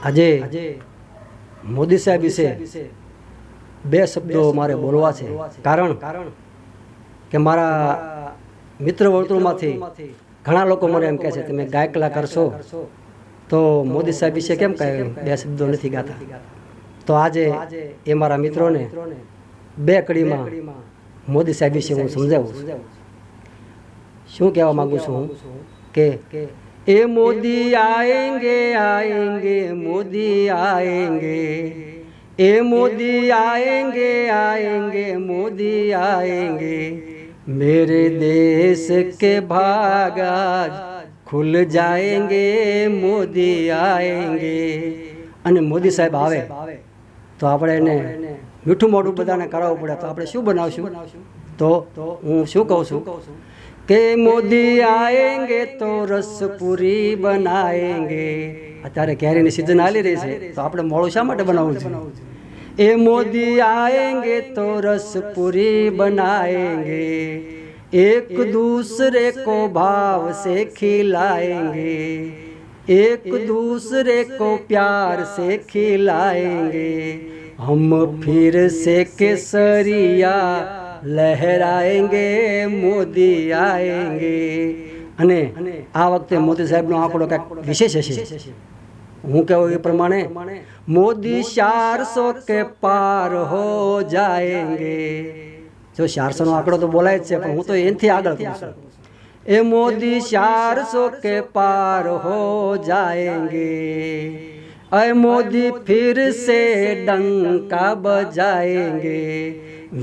આજે મોદી સાહેબ વિશે બે શબ્દો મારે બોલવા છે, કારણ કે મારા મિત્ર વર્તુળમાંથી ઘણા લોકો મને એમ કહે છે તમે ગાયકલા કરશો તો મોદી સાહેબ વિશે કેમ કાંઈ બે શબ્દો નથી ગાતા. તો આજે એ મારા મિત્રોને બે કડીમાં મોદી સાહેબ વિશે હું સમજાવું છું. શું કહેવા માંગુ છું હું કે ए मोदी आएंगे आएंगे मोदी आएंगे, ए मोदी आएंगे आएंगे मोदी आएंगे, मेरे देश के भाग आज खुल जाएंगे मोदी आएंगे. અને મોદી સાહેબ આવે તો આપણે એને મીઠું મોઢું બધાને કરાવવું પડે, તો આપણે શું બનાવશું? તો હું શું કહું છું કે મોદી આएंगे તો રસપુરી બનાएंगे. અત્યારે કેરીની સિઝન હાલી રહી છે તો આપણે મોળું શા માટે બનાવવું છે? એ મોદી આएंगे તો રસપુરી બનાएंगे, एक दूसरे को भाव से खिलाएंगे, एक दूसरे को प्यार से खिलाएंगे, हम फिर से केसरिया लहराएंगे मोदी आएंगे. અને આ વખતે મોદી સાહેબનો આંકડો કંઈક વિશેષ હશે. હું કહું એ પ્રમાણે મોદી 400 કે પાર હો જાએંગે. જો 400 નો આંકડો તો બોલાય જ છે, પણ હું તો એનાથી આગળ કહું છું. ए मोदी 400 के पार हो जाएंगे, अय मोदी फिर से डंका बजाएंगे,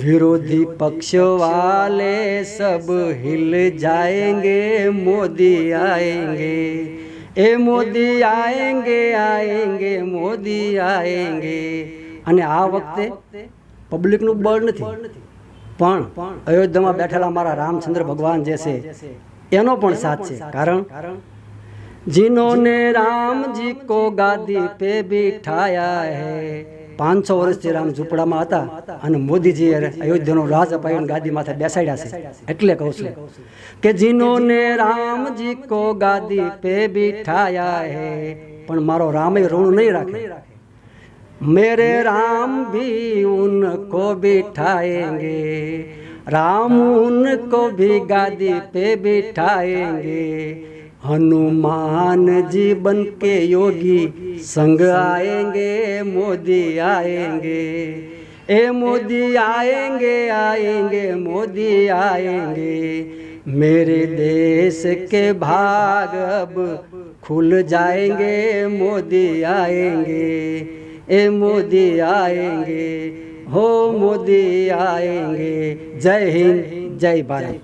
विरोधी पक्ष वाले सब हिल जाएंगे मोदी आएंगे, ए मोदी आएंगे आएंगे मोदी आएंगे. અને આ વખતે પબ્લિકનું બળ નથી, પણ અયોધ્યામાં બેઠેલા મારા રામચંદ્ર ભગવાન જે છે એનો પણ સાથ છે. કારણ जिन्होंने राम जी को गादी पे बिठाया है, 500 વર્ષથી રામ ઝૂંપડામાં હતા અને મોદીજીએ અયોધ્યાનો રાજ અપાયો ગાદી માથે બેસાડ્યા છે. એટલે કહું છું કે जिन्होंने राम जी को गादी पे बिठाया है, પણ મારો રામ એ ઋણ નહીં રાખે. मेरे राम भी उनको बिठाएंगे, राम उनको भी गादी पे बिठाएंगे, हनुमान जी बन के योगी संग आएंगे मोदी आएंगे, ए मोदी आएंगे आएंगे मोदी आएंगे, मेरे देश के भाग अब खुल जाएंगे मोदी आएंगे, ए मोदी आएंगे हो मोदी आएंगे. जय हिंद, जय भारत.